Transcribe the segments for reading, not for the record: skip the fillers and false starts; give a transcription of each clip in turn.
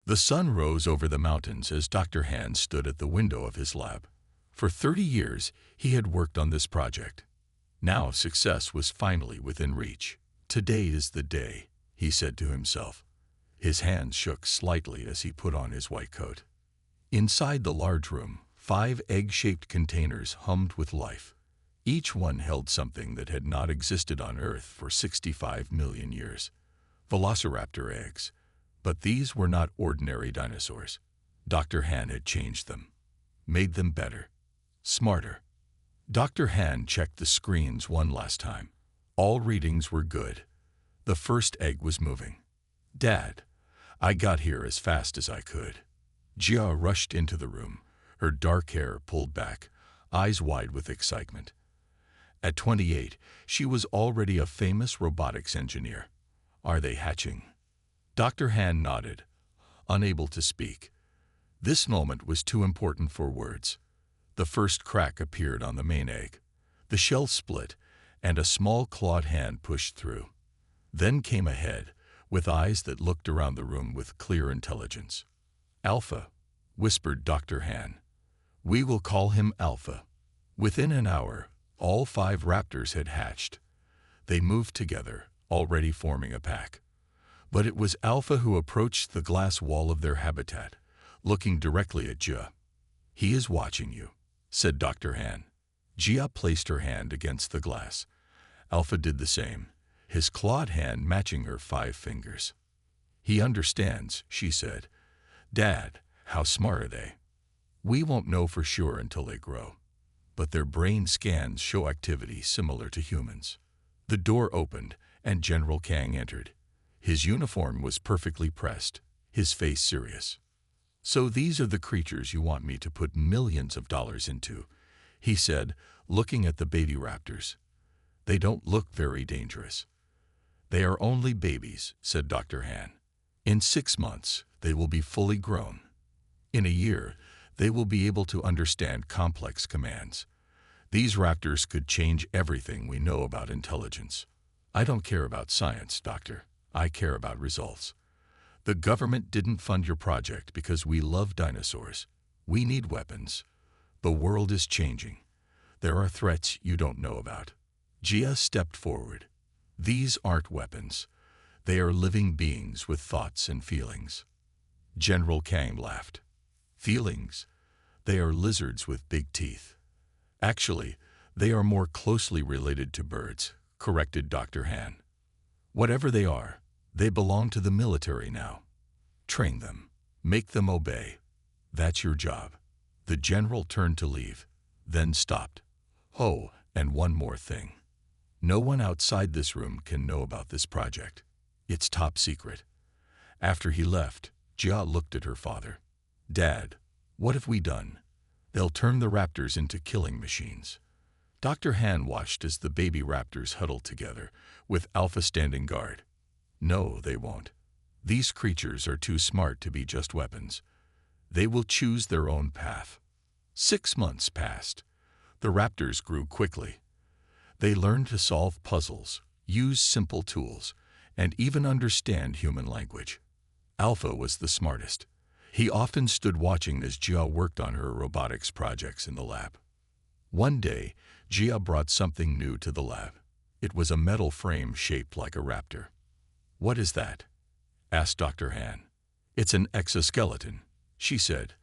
The sun rose over the mountains as Dr. Han stood at the window of his lab. For 30 years, he had worked on this project. Now success was finally within reach. Today is the day, he said to himself. His hands shook slightly as he put on his white coat. Inside the large room, 5 egg-shaped containers hummed with life. Each one held something that had not existed on Earth for 65 million years. Velociraptor eggs. But these were not ordinary dinosaurs. Dr. Han had changed them, made them better, smarter. Dr. Han checked the screens one last time. All readings were good. The first egg was moving. "Dad, I got here as fast as I could." Jia rushed into the room, her dark hair pulled back, eyes wide with excitement. At 28, she was already a famous robotics engineer. "Are they hatching?" Dr. Han nodded, unable to speak. This moment was too important for words. The first crack appeared on the main egg. The shell split, and a small clawed hand pushed through. Then came a head, with eyes that looked around the room with clear intelligence. "Alpha," whispered Dr. Han. "We will call him Alpha." Within an hour, all 5 raptors had hatched. They moved together, already forming a pack. But it was Alpha who approached the glass wall of their habitat, looking directly at Jia. "He is watching you," said Dr. Han. Jia placed her hand against the glass. Alpha did the same, his clawed hand matching her 5 fingers. "He understands," she said. "Dad, how smart are they?" "We won't know for sure until they grow. But their brain scans show activity similar to humans." The door opened, and General Kang entered. His uniform was perfectly pressed, his face serious. "So these are the creatures you want me to put millions of dollars into," he said, looking at the baby raptors. "They don't look very dangerous." "They are only babies," said Dr. Han. "In 6 months, they will be fully grown. In a year, they will be able to understand complex commands. These raptors could change everything we know about intelligence." "I don't care about science, Doctor. I care about results. The government didn't fund your project because we love dinosaurs. We need weapons. The world is changing. There are threats you don't know about." Jia stepped forward. "These aren't weapons. They are living beings with thoughts and feelings." General Kang laughed. "Feelings? They are lizards with big teeth." "Actually, they are more closely related to birds," corrected Dr. Han. "Whatever they are, they belong to the military now. Train them. Make them obey. That's your job." The general turned to leave, then stopped. "Oh, and one more thing. No one outside this room can know about this project. It's top secret." After he left, Jia looked at her father. "Dad, what have we done? They'll turn the raptors into killing machines." Dr. Han watched as the baby raptors huddled together, with Alpha standing guard. "No, they won't. These creatures are too smart to be just weapons. They will choose their own path." 6 months passed. The raptors grew quickly. They learned to solve puzzles, use simple tools, and even understand human language. Alpha was the smartest. He often stood watching as Jia worked on her robotics projects in the lab. One day, Jia brought something new to the lab. It was a metal frame shaped like a raptor. "What is that?" asked Dr. Han. "It's an exoskeleton," she said.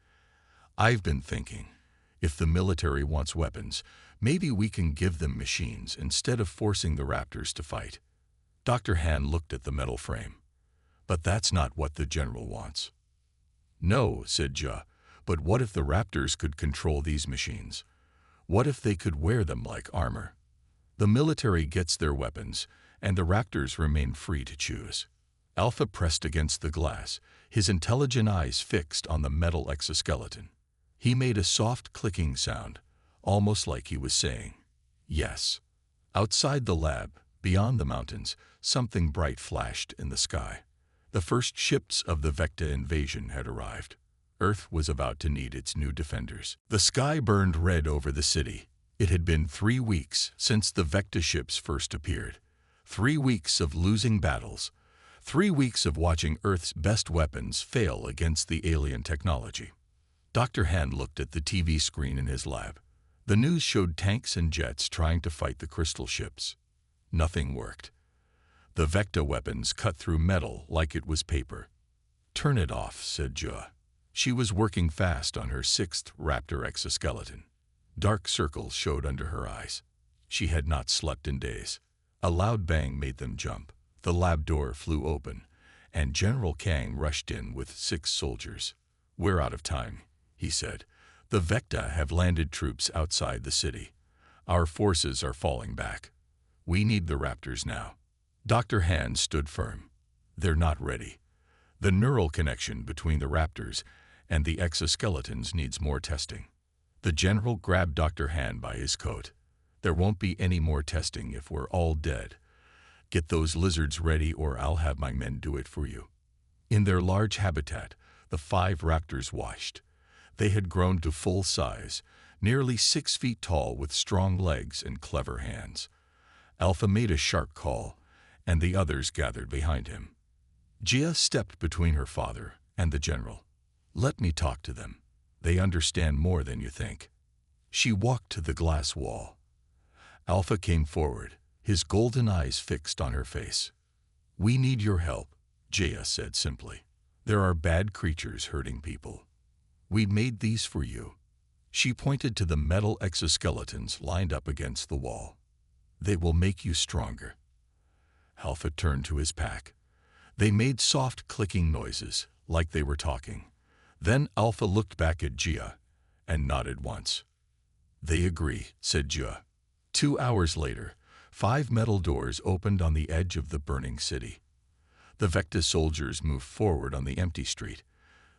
"I've been thinking, if the military wants weapons, maybe we can give them machines instead of forcing the raptors to fight." Dr. Han looked at the metal frame. "But that's not what the general wants." "No," said Jia, "but what if the raptors could control these machines? What if they could wear them like armor? The military gets their weapons, and the raptors remain free to choose." Alpha pressed against the glass, his intelligent eyes fixed on the metal exoskeleton. He made a soft clicking sound, almost like he was saying, "Yes." Outside the lab, beyond the mountains, something bright flashed in the sky. The first ships of the Vecta invasion had arrived. Earth was about to need its new defenders. The sky burned red over the city. It had been 3 weeks since the Vecta ships first appeared. 3 weeks of losing battles. 3 weeks of watching Earth's best weapons fail against the alien technology. Dr. Han looked at the TV screen in his lab. The news showed tanks and jets trying to fight the crystal ships. Nothing worked. The Vecta weapons cut through metal like it was paper. "Turn it off," said Jia. She was working fast on her 6th Raptor exoskeleton. Dark circles showed under her eyes. She had not slept in days. A loud bang made them jump. The lab door flew open, and General Kang rushed in with 6 soldiers. "We're out of time," he said. "The Vecta have landed troops outside the city. Our forces are falling back. We need the Raptors now." Dr. Han stood firm. "They're not ready. The neural connection between the Raptors and the exoskeletons needs more testing." The general grabbed Dr. Han by his coat. "There won't be any more testing if we're all dead. Get those lizards ready or I'll have my men do it for you." In their large habitat, the 5 Raptors watched. They had grown to full size, nearly 6 feet tall with strong legs and clever hands. Alpha made a sharp call, and the others gathered behind him. Jia stepped between her father and the general. "Let me talk to them. They understand more than you think." She walked to the glass wall. Alpha came forward, his golden eyes fixed on her face. "We need your help," Jia said simply. "There are bad creatures hurting people. We made these for you." She pointed to the metal exoskeletons lined up against the wall. "They will make you stronger." Alpha turned to his pack. They made soft clicking noises, like they were talking. Then Alpha looked back at Jia and nodded once. "They agree," said Jia. 2 hours later, 5 metal doors opened on the edge of the burning city. The Vecta soldiers moved forward on the empty street.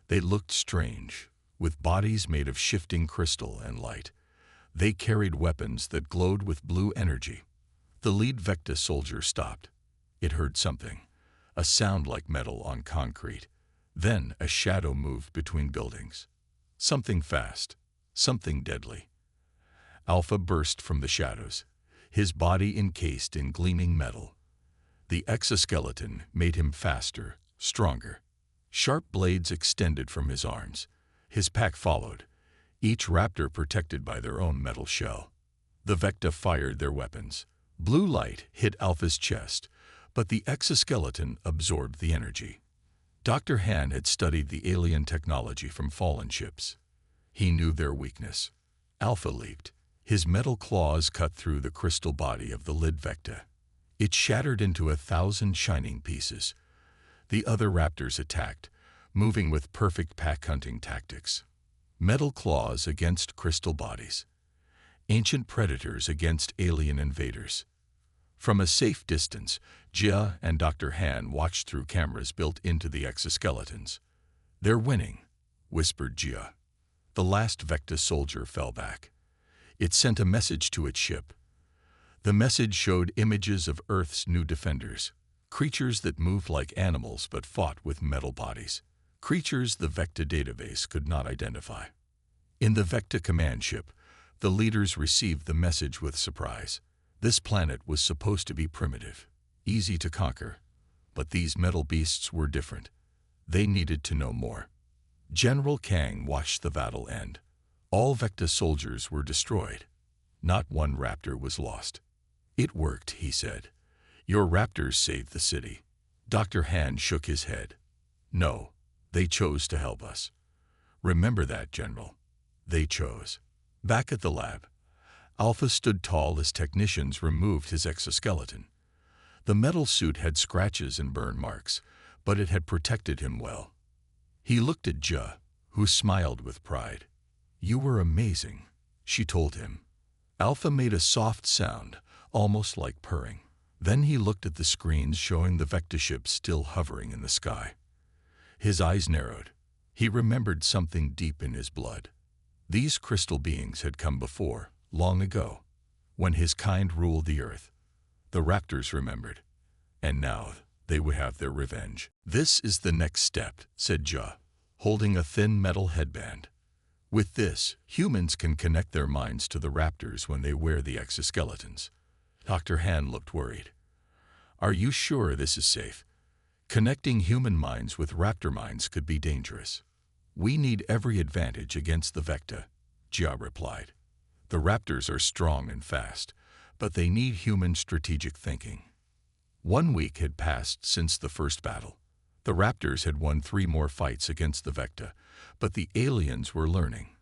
They looked strange, with bodies made of shifting crystal and light. They carried weapons that glowed with blue energy. The lead Vecta soldier stopped. It heard something, a sound like metal on concrete. Then a shadow moved between buildings. Something fast, something deadly. Alpha burst from the shadows, his body encased in gleaming metal. The exoskeleton made him faster, stronger. Sharp blades extended from his arms. His pack followed, each raptor protected by their own metal shell. The Vecta fired their weapons. Blue light hit Alpha's chest, but the exoskeleton absorbed the energy. Dr. Han had studied the alien technology from fallen ships. He knew their weakness. Alpha leaped. His metal claws cut through the crystal body of the lid Vecta. It shattered into 1,000 shining pieces. The other raptors attacked, moving with perfect pack hunting tactics. Metal claws against crystal bodies. Ancient predators against alien invaders. From a safe distance, Jia and Dr. Han watched through cameras built into the exoskeletons. "They're winning," whispered Jia. The last Vecta soldier fell back. It sent a message to its ship. The message showed images of Earth's new defenders, creatures that moved like animals but fought with metal bodies, creatures the Vecta database could not identify. In the Vecta command ship, the leaders received the message with surprise. This planet was supposed to be primitive, easy to conquer, but these metal beasts were different. They needed to know more. General Kang watched the battle end. All Vecta soldiers were destroyed. Not one raptor was lost. "It worked," he said. "Your raptors saved the city." Dr. Han shook his head. "No, they chose to help us. Remember that, General. They chose." Back at the lab, Alpha stood tall as technicians removed his exoskeleton. The metal suit had scratches and burn marks, but it had protected him well. He looked at Jia, who smiled with pride. "You were amazing," she told him. Alpha made a soft sound, almost like purring. Then he looked at the screens showing the Vecta ship still hovering in the sky. His eyes narrowed. He remembered something deep in his blood. These crystal beings had come before, long ago, when his kind ruled the earth. The raptors remembered, and now they would have their revenge. "This is the next step," said Jia, holding a thin metal headband. "With this, humans can connect their minds to the raptors when they wear the exoskeletons." Dr. Han looked worried. "Are you sure this is safe? Connecting human minds with raptor minds could be dangerous. We need every advantage against the Vecta, Jia replied. The raptors are strong and fast, but they need human strategic thinking. 1 week had passed since the first battle. The raptors had won 3 more fights against the Vecta, but the aliens were learning.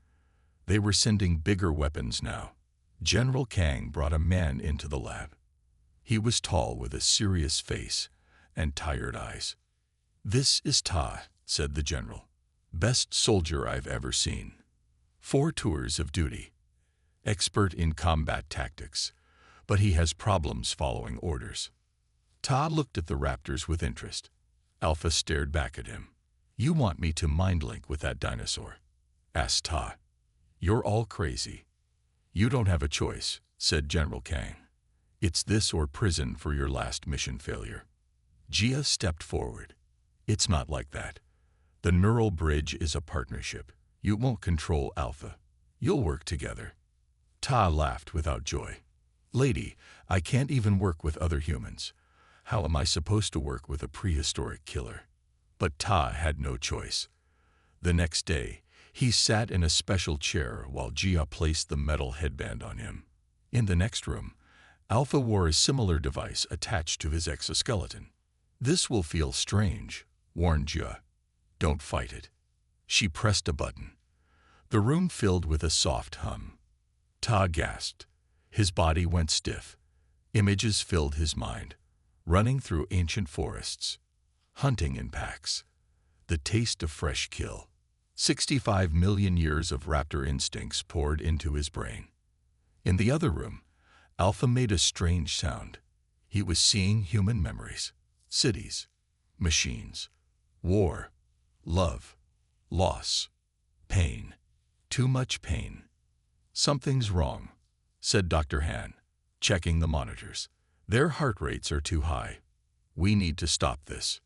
They were sending bigger weapons now. General Kang brought a man into the lab. He was tall with a serious face and tired eyes. "This is Ta," said the general. "Best soldier I've ever seen. 4 tours of duty. Expert in combat tactics, but he has problems following orders." Ta looked at the raptors with interest. Alpha stared back at him. "You want me to mind link with that dinosaur?" asked Ta. "You're all crazy." "You don't have a choice," said General Kang. "It's this or prison for your last mission failure." Jia stepped forward. "It's not like that. The neural bridge is a partnership. You won't control Alpha. You'll work together." Ta laughed without joy. "Lady, I can't even work with other humans. How am I supposed to work with a prehistoric killer?" But Ta had no choice. The next day, he sat in a special chair while Jia placed the metal headband on him. In the next room, Alpha wore a similar device attached to his exoskeleton. "This will feel strange," warned Jia. "Don't fight it." She pressed a button. The room filled with a soft hum. Ta gasped. His body went stiff. Images filled his mind, running through ancient forests, hunting in packs, the taste of fresh kill. 65 million years of raptor instincts poured into his brain. In the other room, Alpha made a strange sound. He was seeing human memories, cities, machines, war, love, loss, pain, too much pain. "Something's wrong," said Dr. Han, checking the monitors. "Their heart rates are too high. We need to stop this."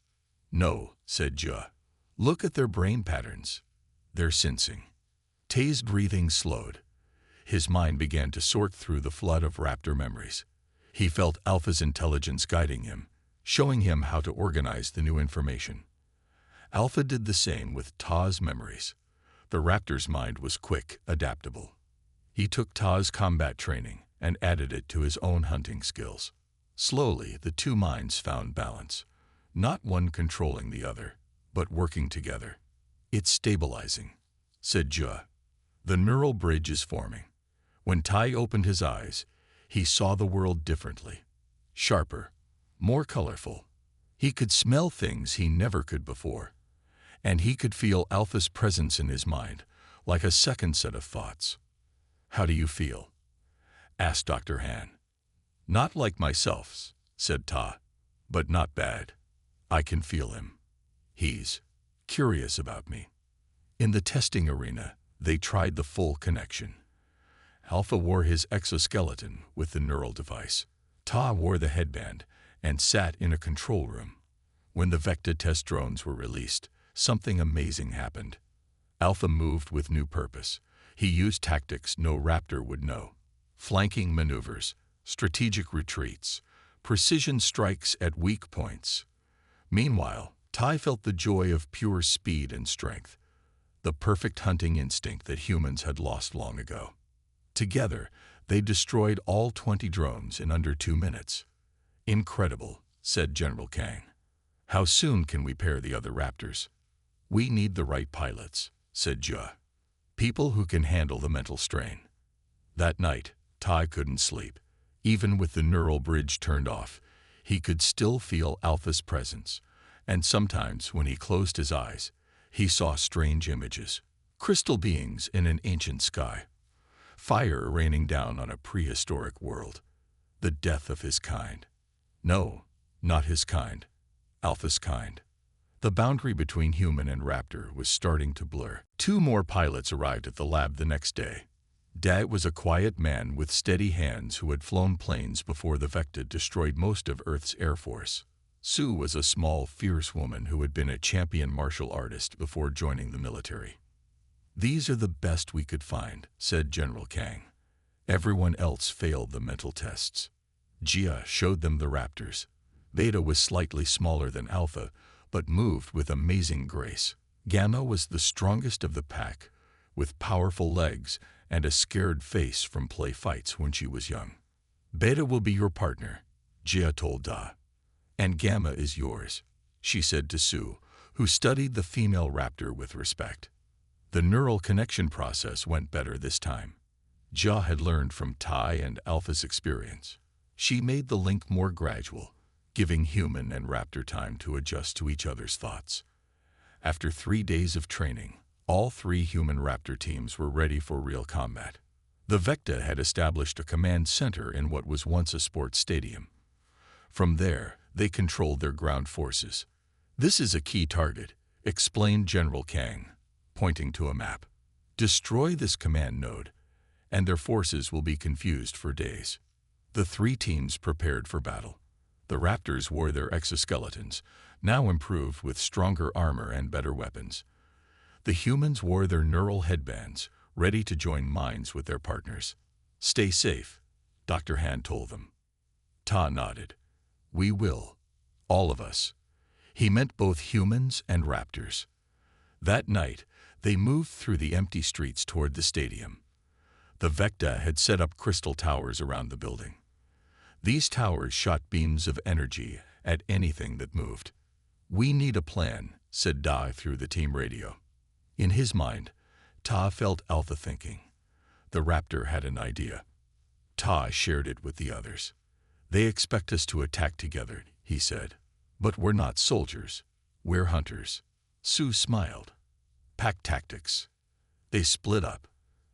"No," said Jia. "Look at their brain patterns. They're sensing." Tay's breathing slowed. His mind began to sort through the flood of raptor memories. He felt Alpha's intelligence guiding him, showing him how to organize the new information. Alpha did the same with Ta's memories. The raptor's mind was quick, adaptable. He took Ta's combat training and added it to his own hunting skills. Slowly, the 2 minds found balance, not one controlling the other, but working together. "It's stabilizing," said Jia. "The neural bridge is forming." When Tai opened his eyes, he saw the world differently, sharper, more colorful. He could smell things he never could before, and he could feel Alpha's presence in his mind, like a second set of thoughts. "How do you feel?" asked Dr. Han. "Not like myself," said Ta, "but not bad. I can feel him. He's curious about me." In the testing arena, they tried the full connection. Alpha wore his exoskeleton with the neural device. Ta wore the headband and sat in a control room. When the Vecta test drones were released, something amazing happened. Alpha moved with new purpose. He used tactics no raptor would know. Flanking maneuvers, strategic retreats, precision strikes at weak points. Meanwhile, Tai felt the joy of pure speed and strength, the perfect hunting instinct that humans had lost long ago. Together, they destroyed all 20 drones in under 2 minutes. "Incredible," said General Kang. "How soon can we pair the other raptors?" "We need the right pilots," said Jia. "People who can handle the mental strain." That night, Tai couldn't sleep. Even with the neural bridge turned off, he could still feel Alpha's presence, and sometimes when he closed his eyes, he saw strange images. Crystal beings in an ancient sky. Fire raining down on a prehistoric world. The death of his kind. No, not his kind. Alpha's kind. The boundary between human and raptor was starting to blur. 2 more pilots arrived at the lab the next day. Dad was a quiet man with steady hands who had flown planes before the Vecta destroyed most of Earth's Air Force. Sue was a small, fierce woman who had been a champion martial artist before joining the military. "These are the best we could find," said General Kang. "Everyone else failed the mental tests." Jia showed them the raptors. Beta was slightly smaller than Alpha, but moved with amazing grace. Gamma was the strongest of the pack, with powerful legs and a scared face from play fights when she was young. Beta will be your partner, Jia told Da. And Gamma is yours, she said to Sue, who studied the female raptor with respect. The neural connection process went better this time. Jia had learned from Tai and Alpha's experience. She made the link more gradual, giving human and raptor time to adjust to each other's thoughts. After 3 days of training, all 3 human raptor teams were ready for real combat. The Vecta had established a command center in what was once a sports stadium. From there, they controlled their ground forces. This is a key target, explained General Kang, pointing to a map. Destroy this command node, and their forces will be confused for days. The 3 teams prepared for battle. The Raptors wore their exoskeletons, now improved with stronger armor and better weapons. The humans wore their neural headbands, ready to join minds with their partners. Stay safe, Dr. Han told them. Ta nodded. We will. All of us. He meant both humans and raptors. That night, they moved through the empty streets toward the stadium. The Vecta had set up crystal towers around the building. These towers shot beams of energy at anything that moved. We need a plan, said Da through the team radio. In his mind, Ta felt Alpha thinking. The raptor had an idea. Ta shared it with the others. They expect us to attack together, he said. But we're not soldiers. We're hunters. Sue smiled. Pack tactics. They split up.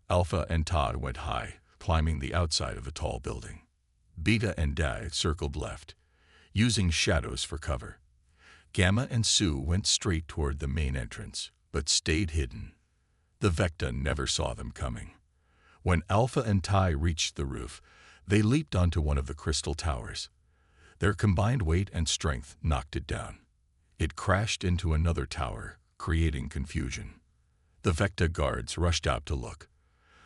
Alpha and Ta went high, climbing the outside of a tall building. Beta and Da circled left, using shadows for cover. Gamma and Sue went straight toward the main entrance, but stayed hidden. The Vecta never saw them coming. When Alpha and Tai reached the roof, they leaped onto one of the crystal towers. Their combined weight and strength knocked it down. It crashed into another tower, creating confusion. The Vecta guards rushed out to look.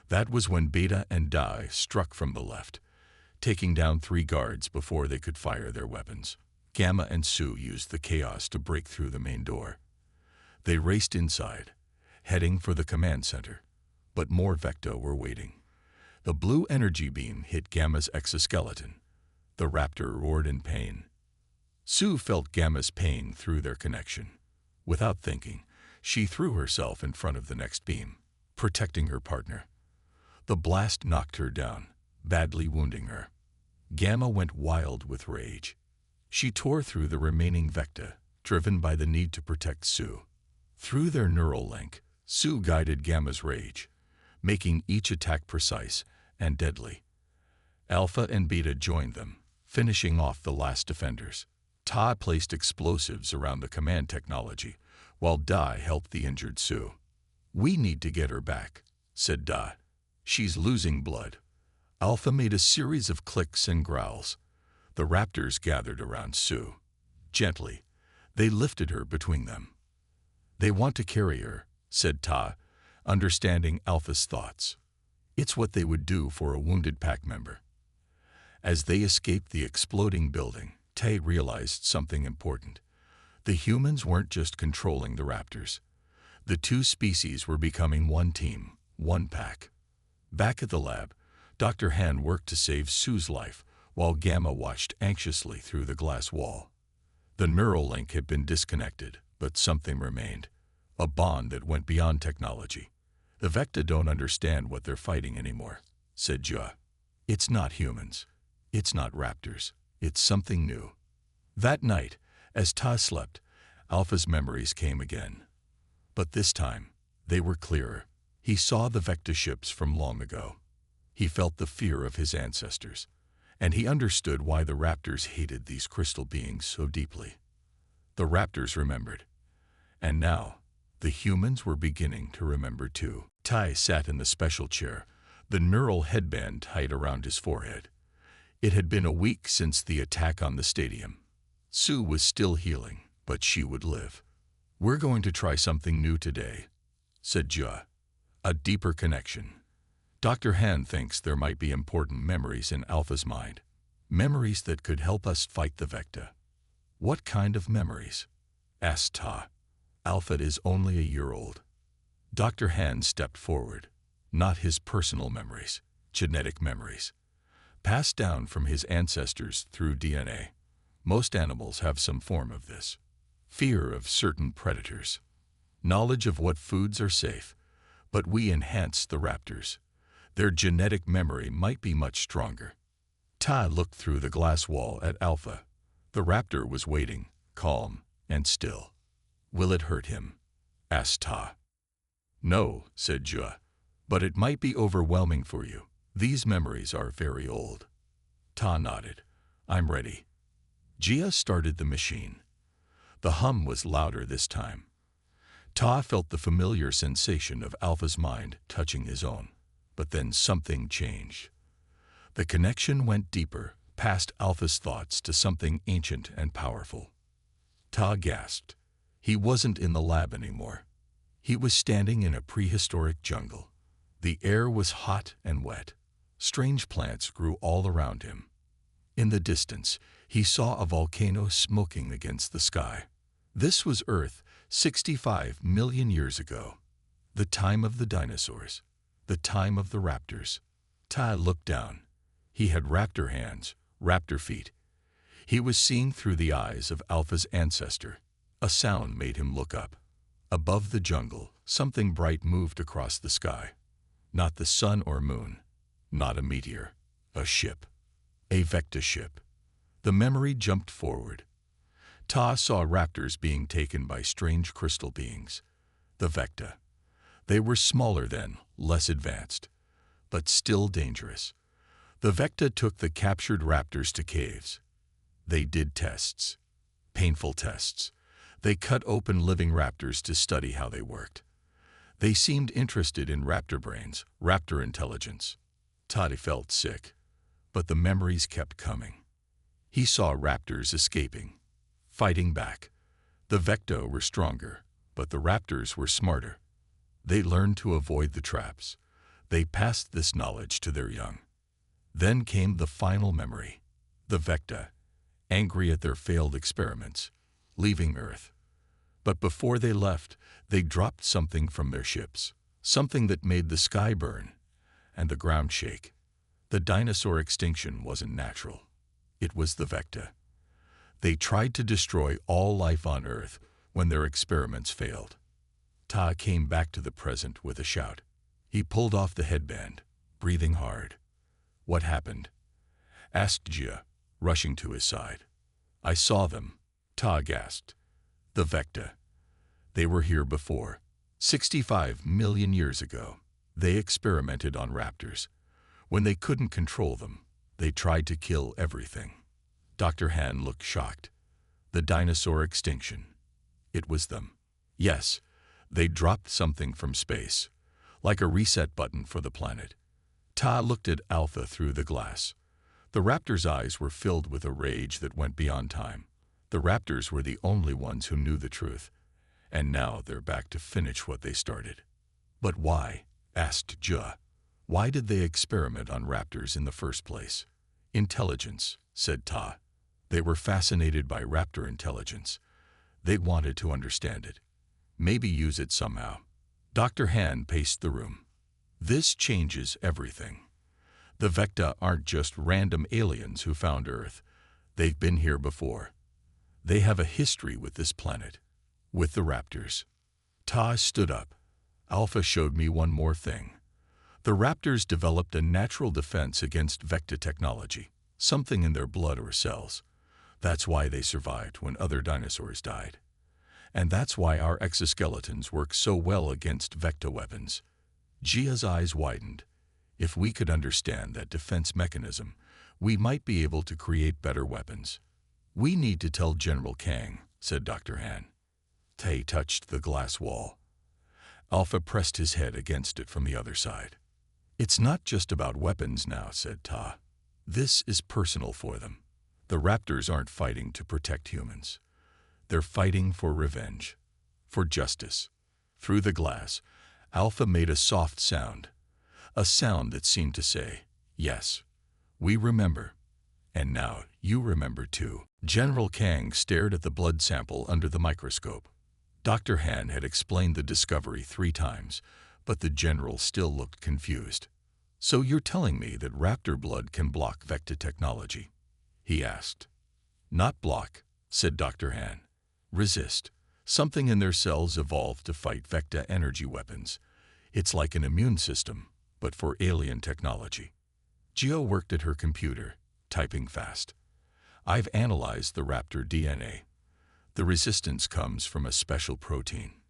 That was when Beta and Da struck from the left, taking down 3 guards before they could fire their weapons. Gamma and Sue used the chaos to break through the main door. They raced inside, heading for the command center, but more Vecta were waiting. The blue energy beam hit Gamma's exoskeleton. The raptor roared in pain. Sue felt Gamma's pain through their connection. Without thinking, she threw herself in front of the next beam, protecting her partner. The blast knocked her down, badly wounding her. Gamma went wild with rage. She tore through the remaining Vecta, driven by the need to protect Sue. Through their neural link, Sue guided Gamma's rage, making each attack precise and deadly. Alpha and Beta joined them, finishing off the last defenders. Ta placed explosives around the command technology, while Da helped the injured Sue. We need to get her back, said Da. She's losing blood. Alpha made a series of clicks and growls. The raptors gathered around Sue. Gently, they lifted her between them. They want to carry her, said Ta, understanding Alpha's thoughts. It's what they would do for a wounded pack member. As they escaped the exploding building, Tay realized something important. The humans weren't just controlling the raptors. The 2 species were becoming one team, one pack. Back at the lab, Dr. Han worked to save Sue's life, while Gamma watched anxiously through the glass wall. The neural link had been disconnected, but something remained, a bond that went beyond technology. The Vecta don't understand what they're fighting anymore, said Jia. It's not humans. It's not raptors. It's something new. That night, as Ta slept, Alpha's memories came again. But this time, they were clearer. He saw the Vecta ships from long ago. He felt the fear of his ancestors, and he understood why the raptors hated these crystal beings so deeply. The raptors remembered, and now the humans were beginning to remember too. Tai sat in the special chair, the neural headband tight around his forehead. It had been a week since the attack on the stadium. Sue was still healing, but she would live. We're going to try something new today, said Jia. A deeper connection. Dr. Han thinks there might be important memories in Alpha's mind. Memories that could help us fight the Vecta. What kind of memories? Asked Ta. Alpha is only a year old. Dr. Han stepped forward. Not his personal memories, genetic memories, passed down from his ancestors through DNA. Most animals have some form of this. Fear of certain predators. Knowledge of what foods are safe. But we enhance the raptors. Their genetic memory might be much stronger. Ta looked through the glass wall at Alpha. The raptor was waiting, calm and still. Will it hurt him? Asked Ta. No, said Jia, but it might be overwhelming for you. These memories are very old. Ta nodded. I'm ready. Jia started the machine. The hum was louder this time. Ta felt the familiar sensation of Alpha's mind touching his own. But then something changed. The connection went deeper, past Alpha's thoughts to something ancient and powerful. Ta gasped. He wasn't in the lab anymore. He was standing in a prehistoric jungle. The air was hot and wet. Strange plants grew all around him. In the distance, he saw a volcano smoking against the sky. This was Earth 65 million years ago. The time of the dinosaurs. The time of the raptors. Ta looked down. He had raptor hands, raptor feet. He was seeing through the eyes of Alpha's ancestor. A sound made him look up. Above the jungle, something bright moved across the sky. Not the sun or moon. Not a meteor. A ship. A Vecta ship. The memory jumped forward. Ta saw raptors being taken by strange crystal beings. The Vecta. They were smaller then, less advanced, but still dangerous. The Vecta took the captured raptors to caves. They did tests. Painful tests. They cut open living raptors to study how they worked. They seemed interested in raptor brains, raptor intelligence. Ta felt sick, but the memories kept coming. He saw raptors escaping, fighting back. The Vecta were stronger, but the raptors were smarter. They learned to avoid the traps. They passed this knowledge to their young. Then came the final memory. The Vecta, angry at their failed experiments, leaving Earth. But before they left, they dropped something from their ships, something that made the sky burn and the ground shake. The dinosaur extinction wasn't natural. It was the Vecta. They tried to destroy all life on Earth when their experiments failed. Ta came back to the present with a shout. He pulled off the headband, breathing hard. What happened? Asked Jia, rushing to his side. I saw them, Ta gasped. The Vecta. They were here before. 65 million years ago. They experimented on raptors. When they couldn't control them, they tried to kill everything. Dr. Han looked shocked. The dinosaur extinction. It was them. Yes, they dropped something from space, like a reset button for the planet. Ta looked at Alpha through the glass. The raptor's eyes were filled with a rage that went beyond time. The raptors were the only ones who knew the truth, and now they're back to finish what they started. But why? Asked Jia. Why did they experiment on raptors in the first place? Intelligence, said Ta. They were fascinated by raptor intelligence. They wanted to understand it. Maybe use it somehow. Dr. Han paced the room. This changes everything. The Vecta aren't just random aliens who found Earth. They've been here before. They have a history with this planet, with the raptors. Ta stood up. Alpha showed me one more thing. The raptors developed a natural defense against Vecta technology, something in their blood or cells. That's why they survived when other dinosaurs died. And that's why our exoskeletons work so well against Vecta weapons. Jia's eyes widened. If we could understand that defense mechanism, we might be able to create better weapons. We need to tell General Kang, said Dr. Han. Tai touched the glass wall. Alpha pressed his head against it from the other side. It's not just about weapons now, said Ta. This is personal for them. The raptors aren't fighting to protect humans. They're fighting for revenge, for justice. Through the glass, Alpha made a soft sound, a sound that seemed to say, yes, we remember. And now you remember too. General Kang stared at the blood sample under the microscope. Dr. Han had explained the discovery 3 times, but the general still looked confused. "So you're telling me that raptor blood can block Vecta technology?" he asked. "Not block," said Dr. Han. "Resist. Something in their cells evolved to fight Vecta energy weapons. It's like an immune system, but for alien technology." Geo worked at her computer, typing fast. "I've analyzed the raptor DNA. The resistance comes from a special protein.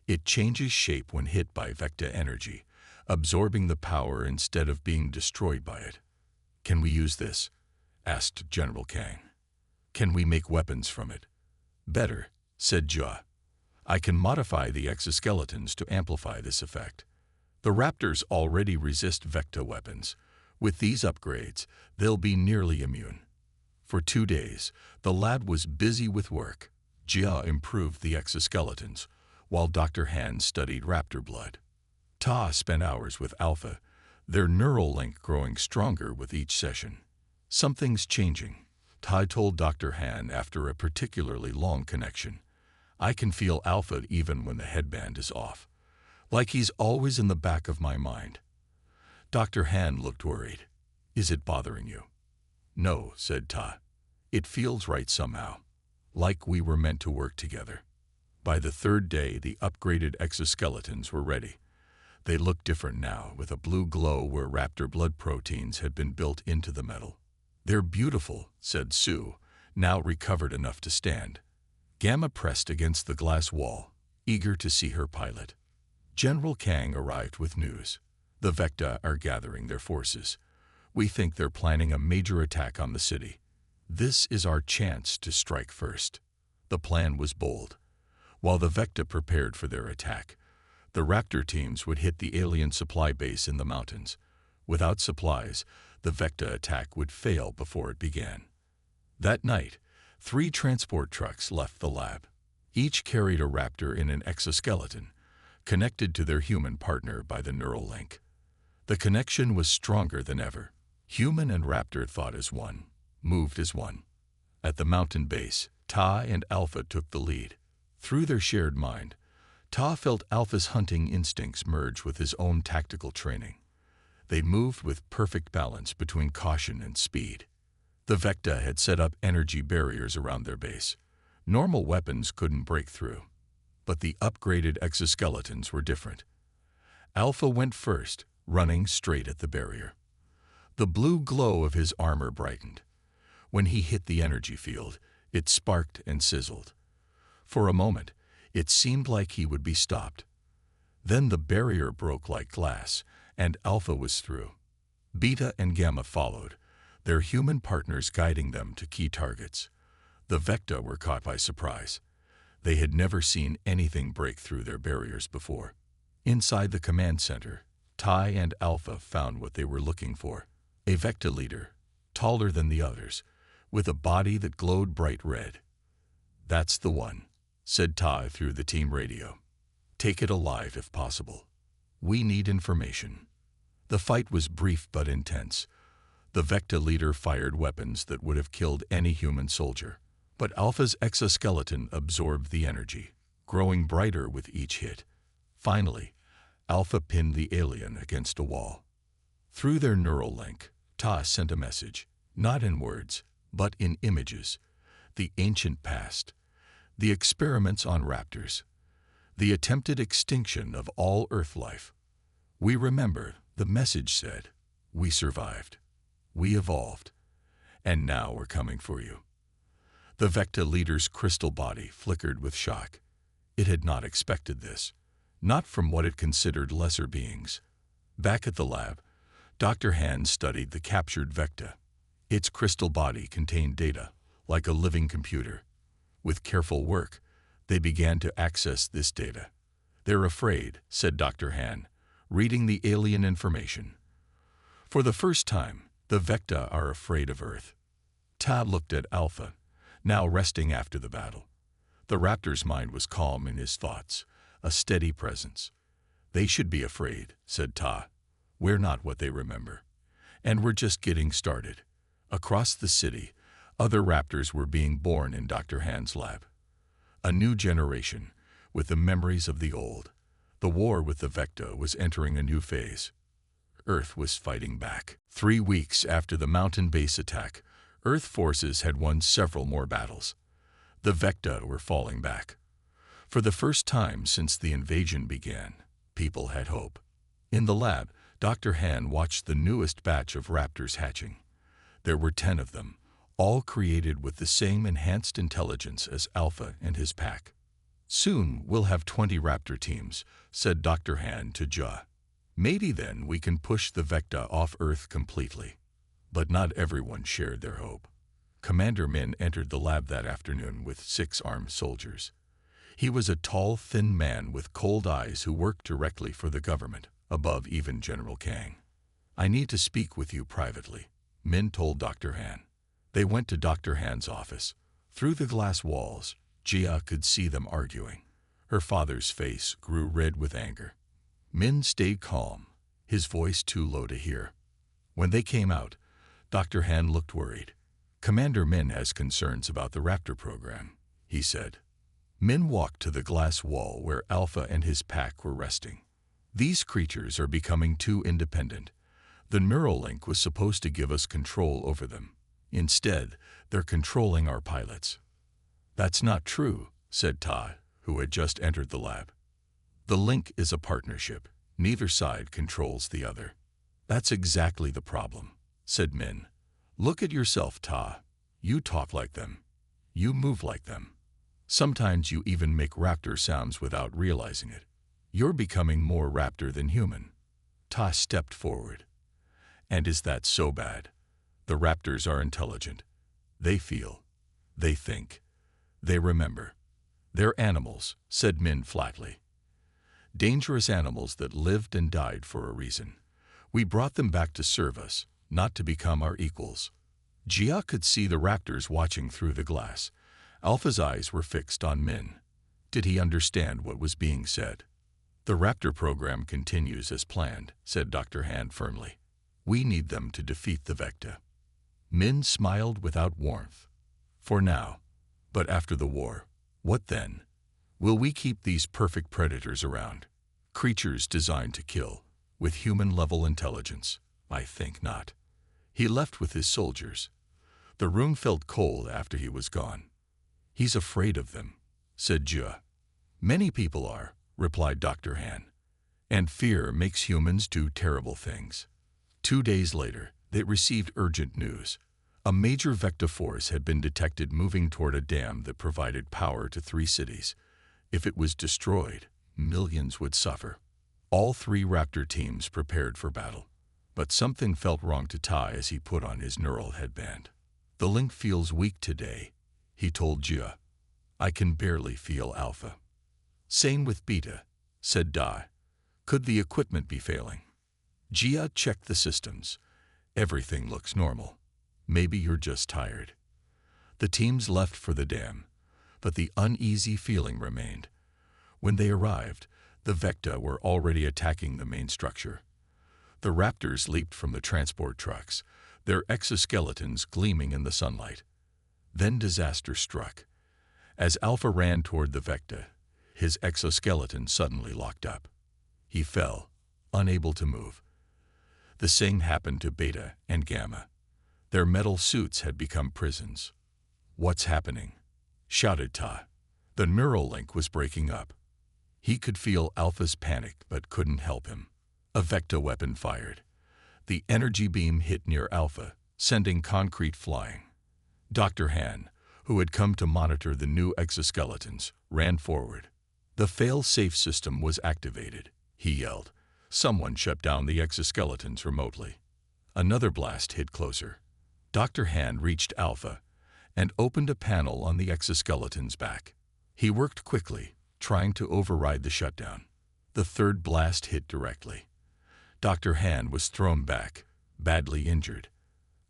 It changes shape when hit by Vecta energy, absorbing the power instead of being destroyed by it." "Can we use this?" asked General Kang. "Can we make weapons from it?" "Better," said Jia. "I can modify the exoskeletons to amplify this effect. The raptors already resist Vecta weapons. With these upgrades, they'll be nearly immune." For 2 days, the lab was busy with work. Jia improved the exoskeletons, while Dr. Han studied raptor blood. Ta spent hours with Alpha, their neural link growing stronger with each session. "Something's changing," Ta told Dr. Han after a particularly long connection. "I can feel Alpha even when the headband is off. Like he's always in the back of my mind." Dr. Han looked worried. "Is it bothering you?" "No," said Ta. "It feels right somehow. Like we were meant to work together." By the 3rd day, the upgraded exoskeletons were ready. They looked different now, with a blue glow where raptor blood proteins had been built into the metal. "They're beautiful," said Sue, now recovered enough to stand. Gamma pressed against the glass wall, eager to see her pilot. General Kang arrived with news. "The Vecta are gathering their forces. We think they're planning a major attack on the city. This is our chance to strike first." The plan was bold. While the Vecta prepared for their attack, the Raptor teams would hit the alien supply base in the mountains. Without supplies, the Vecta attack would fail before it began. That night, 3 transport trucks left the lab. Each carried a Raptor in an exoskeleton, connected to their human partner by the neural link. The connection was stronger than ever. Human and Raptor thought as one, moved as one. At the mountain base, Ta and Alpha took the lead. Through their shared mind, Ta felt Alpha's hunting instincts merge with his own tactical training. They moved with perfect balance between caution and speed. The Vecta had set up energy barriers around their base. Normal weapons couldn't break through. But the upgraded exoskeletons were different. Alpha went first, running straight at the barrier. The blue glow of his armor brightened. When he hit the energy field, it sparked and sizzled. For a moment, it seemed like he would be stopped. Then the barrier broke like glass, and Alpha was through. Beta and Gamma followed, their human partners guiding them to key targets. The Vecta were caught by surprise. They had never seen anything break through their barriers before. Inside the command center, Tai and Alpha found what they were looking for. A Vecta leader, taller than the others, with a body that glowed bright red. "That's the one," said Tai through the team radio. "Take it alive if possible. We need information." The fight was brief but intense. The Vecta leader fired weapons that would have killed any human soldier. But Alpha's exoskeleton absorbed the energy, growing brighter with each hit. Finally, Alpha pinned the alien against a wall. Through their neural link, Ta sent a message, not in words, but in images. The ancient past, the experiments on raptors, the attempted extinction of all Earth life. "We remember," the message said. "We survived. We evolved. And now we're coming for you." The Vecta leader's crystal body flickered with shock. It had not expected this, not from what it considered lesser beings. Back at the lab, Dr. Han studied the captured Vecta. Its crystal body contained data, like a living computer. With careful work, they began to access this data. "They're afraid," said Dr. Han, reading the alien information. "For the first time, the Vecta are afraid of Earth." Ta looked at Alpha, now resting after the battle. The Raptor's mind was calm in his thoughts, a steady presence. "They should be afraid," said Ta. "We're not what they remember. And we're just getting started. Across the city, other Raptors were being born in Dr. Hand's lab. A new generation, with the memories of the old. The war with the Vecta was entering a new phase. Earth was fighting back. 3 weeks after the mountain base attack, Earth forces had won several more battles. The Vecta were falling back. For the first time since the invasion began, people had hope. In the lab, Dr. Han watched the newest batch of Raptors hatching. There were 10 of them, all created with the same enhanced intelligence as Alpha and his pack. "Soon we'll have 20 Raptor teams," said Dr. Han to Ja. "Maybe then we can push the Vecta off Earth completely." But not everyone shared their hope. Commander Min entered the lab that afternoon with 6 armed soldiers. He was a tall, thin man with cold eyes who worked directly for the government, above even General Kang. "I need to speak with you privately," Min told Dr. Han. They went to Dr. Han's office. Through the glass walls, Jia could see them arguing. Her father's face grew red with anger. Min stayed calm, his voice too low to hear. When they came out, Dr. Han looked worried. "Commander Min has concerns about the Raptor program," he said. Min walked to the glass wall where Alpha and his pack were resting. "These creatures are becoming too independent. The Neuralink was supposed to give us control over them. Instead, they're controlling our pilots." "That's not true," said Ta, who had just entered the lab. "The link is a partnership. Neither side controls the other." "That's exactly the problem," said Min. "Look at yourself, Ta. You talk like them. You move like them. Sometimes you even make Raptor sounds without realizing it. You're becoming more Raptor than human." Ta stepped forward. "And is that so bad? The Raptors are intelligent. They feel. They think. They remember. They're animals," said Min flatly. "Dangerous animals that lived and died for a reason. We brought them back to serve us, not to become our equals." Jia could see the Raptors watching through the glass. Alpha's eyes were fixed on Min. Did he understand what was being said? "The Raptor program continues as planned," said Dr. Han firmly. "We need them to defeat the Vecta." Min smiled without warmth. "For now. But after the war, what then? Will we keep these perfect predators around? Creatures designed to kill, with human-level intelligence? I think not." He left with his soldiers. The room felt cold after he was gone. "He's afraid of them," said Jia. "Many people are," replied Dr. Han. "And fear makes humans do terrible things." 2 days later, they received urgent news. A major Vecta force had been detected moving toward a dam that provided power to 3 cities. If it was destroyed, millions would suffer. All 3 Raptor teams prepared for battle. But something felt wrong to Tai as he put on his neural headband. "The link feels weak today," he told Jia. "I can barely feel Alpha." "Same with Beta," said Dai. "Could the equipment be failing?" Jia checked the systems. "Everything looks normal. Maybe you're just tired." The teams left for the dam, but the uneasy feeling remained. When they arrived, the Vecta were already attacking the main structure. The Raptors leaped from the transport trucks, their exoskeletons gleaming in the sunlight. Then disaster struck. As Alpha ran toward the Vecta, his exoskeleton suddenly locked up. He fell, unable to move. The same happened to Beta and Gamma. Their metal suits had become prisons. "What's happening?" shouted Ta. The Neuralink was breaking up. He could feel Alpha's panic but couldn't help him. A Vecta weapon fired. The energy beam hit near Alpha, sending concrete flying. Dr. Han, who had come to monitor the new exoskeletons, ran forward. "The fail-safe system was activated," he yelled. Someone shut down the exoskeletons remotely. Another blast hit closer. Dr. Han reached Alpha and opened a panel on the exoskeleton's back. He worked quickly, trying to override the shutdown. The 3rd blast hit directly. Dr. Han was thrown back, badly injured.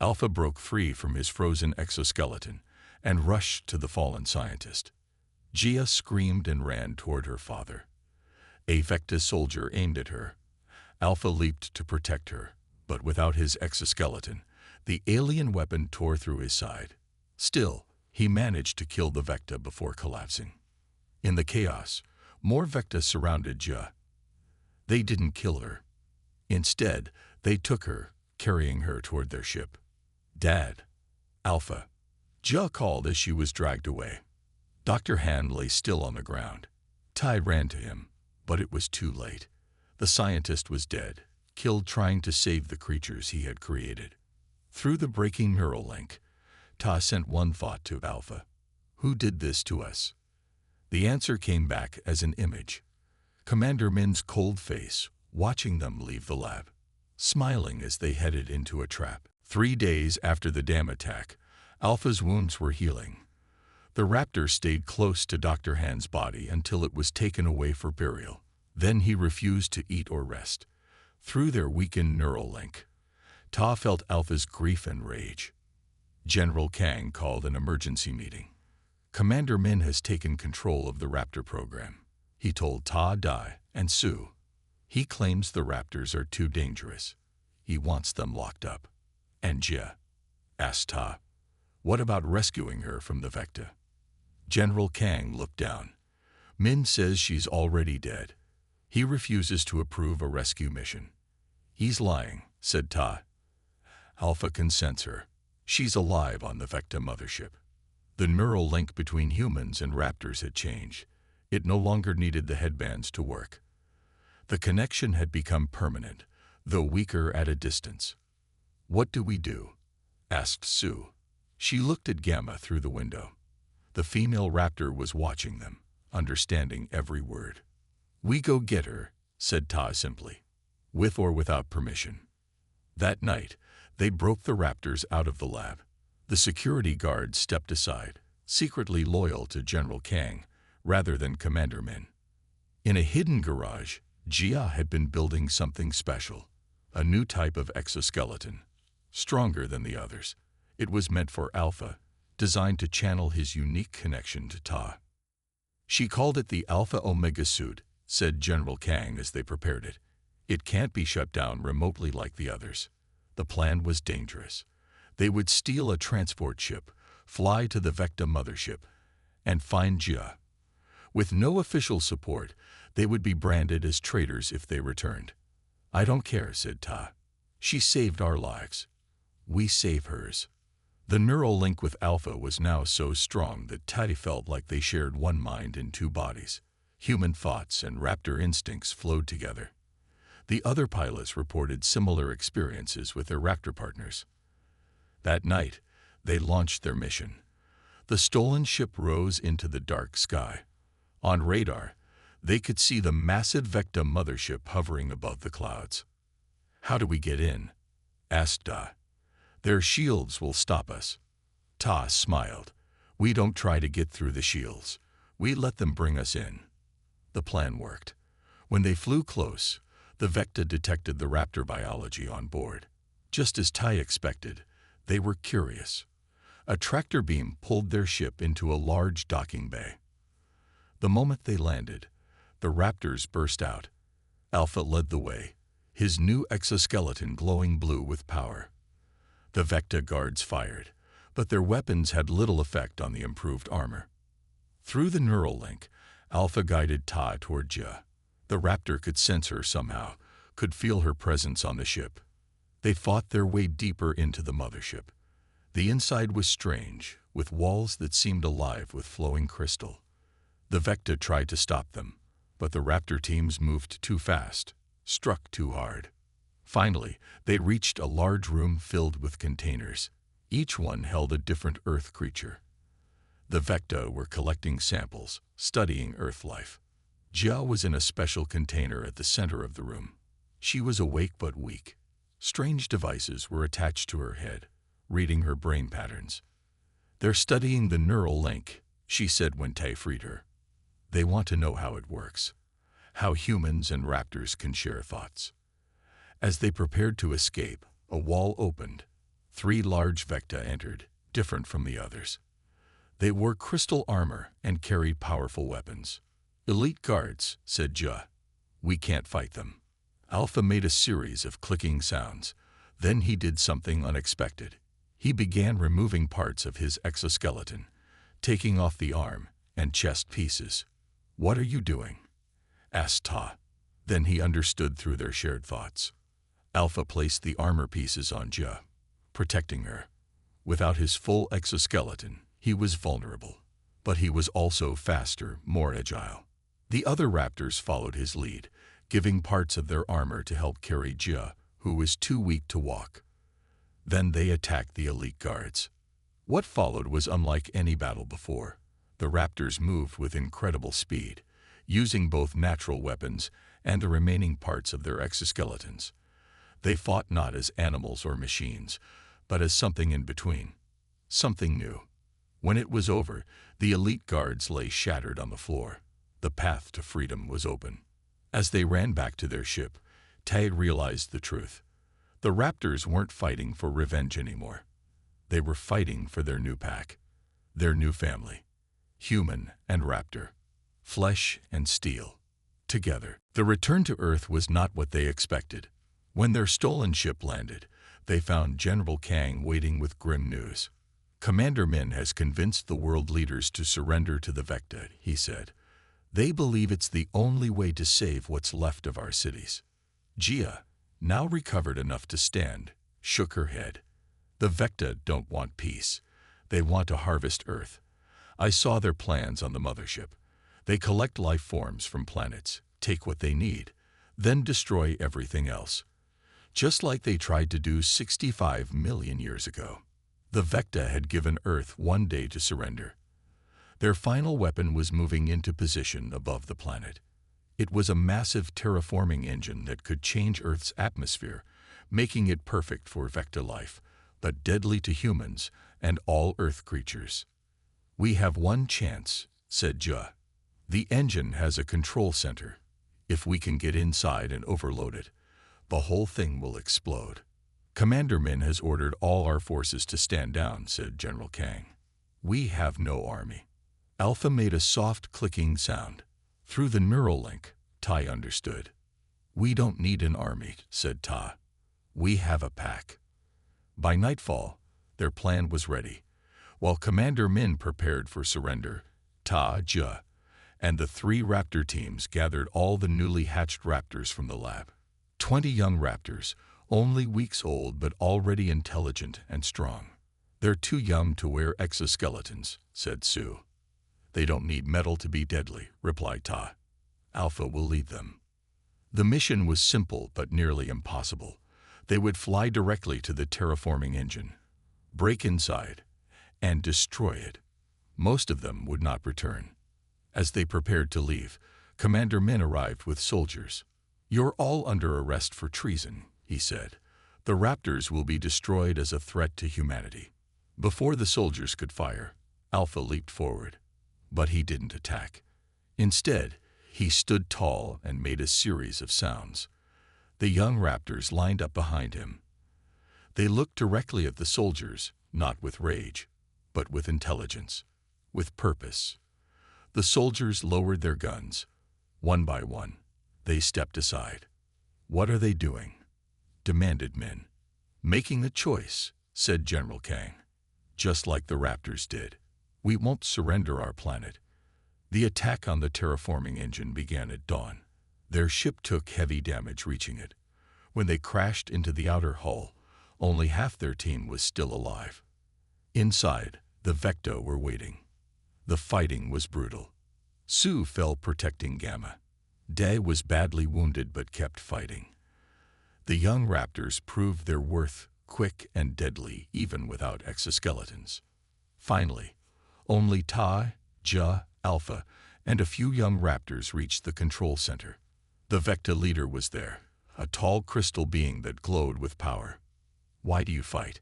Alpha broke free from his frozen exoskeleton and rushed to the fallen scientist. Jia screamed and ran toward her father. A Vecta soldier aimed at her. Alpha leaped to protect her, but without his exoskeleton, The alien weapon tore through his side. Still, he managed to kill the Vecta before collapsing. In the chaos, more Vecta surrounded Jia. They didn't kill her. Instead, they took her, carrying her toward their ship. "Dad, Alpha," Jia called as she was dragged away. Dr. Han lay still on the ground. Tai ran to him, but it was too late. The scientist was dead, killed trying to save the creatures he had created. Through the breaking neural link, Ta sent one thought to Alpha. Who did this to us? The answer came back as an image. Commander Min's cold face, watching them leave the lab, smiling as they headed into a trap. 3 days after the dam attack, Alpha's wounds were healing. The Raptor stayed close to Dr. Han's body until it was taken away for burial. Then he refused to eat or rest. Through their weakened neural link, Ta felt Alpha's grief and rage. General Kang called an emergency meeting. Commander Min has taken control of the Raptor program, he told Ta, Dai, and Su. He claims the Raptors are too dangerous. He wants them locked up. And Jia? Asked Ta. What about rescuing her from the Vecta? General Kang looked down. Min says she's already dead. He refuses to approve a rescue mission. He's lying, said Ta. Alpha can sense her. She's alive on the Vecta mothership. The neural link between humans and Raptors had changed. It no longer needed the headbands to work. The connection had become permanent, though weaker at a distance. What do we do? Asked Su. She looked at Gamma through the window. The female Raptor was watching them, understanding every word. We go get her, said Ta simply, with or without permission. That night, they broke the Raptors out of the lab. The security guards stepped aside, secretly loyal to General Kang, rather than Commander Min. In a hidden garage, Jia had been building something special, a new type of exoskeleton, stronger than the others. It was meant for Alpha, designed to channel his unique connection to Ta. She called it the Alpha Omega suit, said General Kang as they prepared it. It can't be shut down remotely like the others. The plan was dangerous. They would steal a transport ship, fly to the Vecta mothership, and find Jia. With no official support, they would be branded as traitors if they returned. I don't care, said Ta. She saved our lives. We save hers. The neural link with Alpha was now so strong that Tai felt like they shared one mind in 2 bodies. Human thoughts and Raptor instincts flowed together. The other pilots reported similar experiences with their Raptor partners. That night, they launched their mission. The stolen ship rose into the dark sky. On radar, they could see the massive Vecta mothership hovering above the clouds. How do we get in? Asked Da. Their shields will stop us. Ta smiled. We don't try to get through the shields. We let them bring us in. The plan worked. When they flew close, the Vecta detected the Raptor biology on board. Just as Tai expected, they were curious. A tractor beam pulled their ship into a large docking bay. The moment they landed, the Raptors burst out. Alpha led the way, his new exoskeleton glowing blue with power. The Vecta guards fired, but their weapons had little effect on the improved armor. Through the neural link, Alpha guided Ta toward Jia. The Raptor could sense her somehow, could feel her presence on the ship. They fought their way deeper into the mothership. The inside was strange, with walls that seemed alive with flowing crystal. The Vecta tried to stop them, but the Raptor teams moved too fast, struck too hard. Finally, they reached a large room filled with containers. Each one held a different Earth creature. The Vecta were collecting samples, studying Earth life. Jia was in a special container at the center of the room. She was awake but weak. Strange devices were attached to her head, reading her brain patterns. They're studying the neural link, she said when Tai freed her. They want to know how it works, how humans and Raptors can share thoughts. As they prepared to escape, a wall opened. 3 large Vecta entered, different from the others. They wore crystal armor and carried powerful weapons. Elite guards, said Jia. We can't fight them. Alpha made a series of clicking sounds. Then he did something unexpected. He began removing parts of his exoskeleton, taking off the arm and chest pieces. "What are you doing?" asked Ta. Then he understood through their shared thoughts. Alpha placed the armor pieces on Ja, protecting her. Without his full exoskeleton, he was vulnerable, but he was also faster, more agile. The other raptors followed his lead, giving parts of their armor to help carry Ja, who was too weak to walk. Then they attacked the elite guards. What followed was unlike any battle before. The raptors moved with incredible speed, using both natural weapons and the remaining parts of their exoskeletons. They fought not as animals or machines, but as something in between, something new. When it was over, the elite guards lay shattered on the floor. The path to freedom was open. As they ran back to their ship, Tay realized the truth. The raptors weren't fighting for revenge anymore. They were fighting for their new pack, their new family, human and raptor, flesh and steel, together. The return to Earth was not what they expected. When their stolen ship landed, they found General Kang waiting with grim news. "Commander Min has convinced the world leaders to surrender to the Vecta," he said. "They believe it's the only way to save what's left of our cities." Jia, now recovered enough to stand, shook her head. "The Vecta don't want peace. They want to harvest Earth. I saw their plans on the mothership. They collect life forms from planets, take what they need, then destroy everything else. Just like they tried to do 65 million years ago. The Vecta had given Earth 1 day to surrender. Their final weapon was moving into position above the planet. It was a massive terraforming engine that could change Earth's atmosphere, making it perfect for Vecta life, but deadly to humans and all Earth creatures. "We have one chance," said Ja. "The engine has a control center. If we can get inside and overload it, the whole thing will explode." "Commander Min has ordered all our forces to stand down," said General Kang. "We have no army." Alpha made a soft clicking sound. Through the neural link, Tai understood. "We don't need an army," said Ta. "We have a pack." By nightfall, their plan was ready. While Commander Min prepared for surrender, Ta, Ja, and the 3 raptor teams gathered all the newly hatched raptors from the lab. 20 young raptors, only weeks old but already intelligent and strong. "They're too young to wear exoskeletons," said Sue. "They don't need metal to be deadly," replied Ta. "Alpha will lead them." The mission was simple but nearly impossible. They would fly directly to the terraforming engine, break inside, and destroy it. Most of them would not return. As they prepared to leave, Commander Min arrived with soldiers. "You're all under arrest for treason," he said. "The raptors will be destroyed as a threat to humanity." Before the soldiers could fire, Alpha leaped forward. But he didn't attack. Instead, he stood tall and made a series of sounds. The young raptors lined up behind him. They looked directly at the soldiers, not with rage, but with intelligence, with purpose. The soldiers lowered their guns. One by one, they stepped aside. "What are they doing?" demanded Min. "Making a choice," said General Kang. "Just like the raptors did. We won't surrender our planet." The attack on the terraforming engine began at dawn. Their ship took heavy damage reaching it. When they crashed into the outer hull, only half their team was still alive. Inside, the Vecta were waiting. The fighting was brutal. Sue fell protecting Gamma. Day was badly wounded but kept fighting. The young raptors proved their worth, quick and deadly even without exoskeletons. Finally, only Ta, Ja, Alpha, and a few young raptors reached the control center. The Vecta leader was there, a tall crystal being that glowed with power. "Why do you fight?"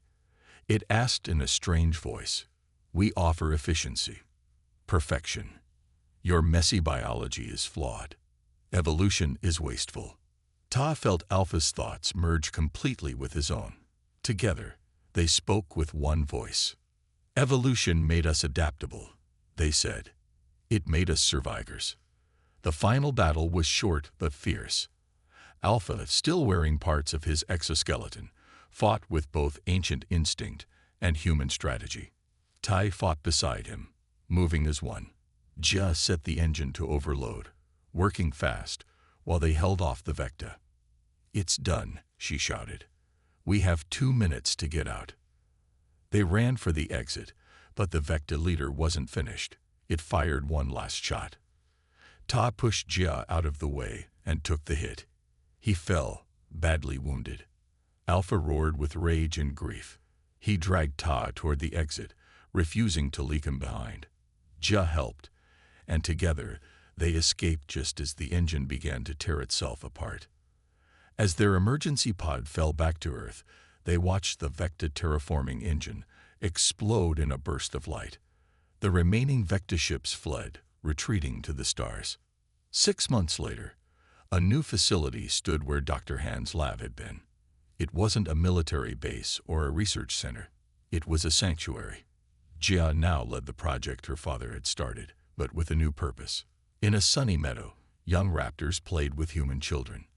it asked in a strange voice. "We offer efficiency, perfection. Your messy biology is flawed. Evolution is wasteful." Ta felt Alpha's thoughts merge completely with his own. Together, they spoke with one voice. "Evolution made us adaptable," they said. "It made us survivors." The final battle was short but fierce. Alpha, still wearing parts of his exoskeleton, fought with both ancient instinct and human strategy. Tai fought beside him, moving as one. Jia set the engine to overload, working fast, while they held off the Vecta. "It's done," she shouted. "We have 2 minutes to get out." They ran for the exit, but the Vecta leader wasn't finished. It fired one last shot. Ta pushed Jia out of the way and took the hit. He fell, badly wounded. Alpha roared with rage and grief. He dragged Ta toward the exit, refusing to leave him behind. Jia helped, and together they escaped just as the engine began to tear itself apart. As their emergency pod fell back to Earth, they watched the Vecta terraforming engine explode in a burst of light. The remaining Vecta ships fled, retreating to the stars. 6 months later, a new facility stood where Dr. Han's lab had been. It wasn't a military base or a research center. It was a sanctuary. Jia now led the project her father had started, but with a new purpose. In a sunny meadow, young raptors played with human children.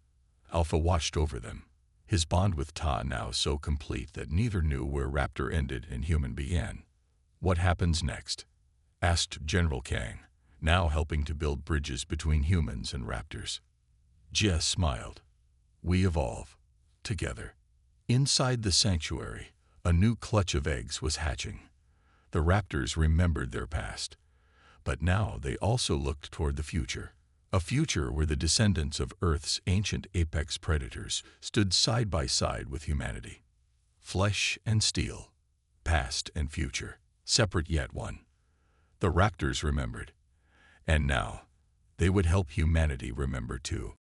Alpha watched over them, his bond with Ta now so complete that neither knew where raptor ended and human began. "What happens next?" asked General Kang, now helping to build bridges between humans and raptors. Jia smiled. "We evolve. Together." Inside the sanctuary, a new clutch of eggs was hatching. The raptors remembered their past, but now they also looked toward the future. A future where the descendants of Earth's ancient apex predators stood side by side with humanity. Flesh and steel, past and future, separate yet one. The raptors remembered, and now they would help humanity remember too.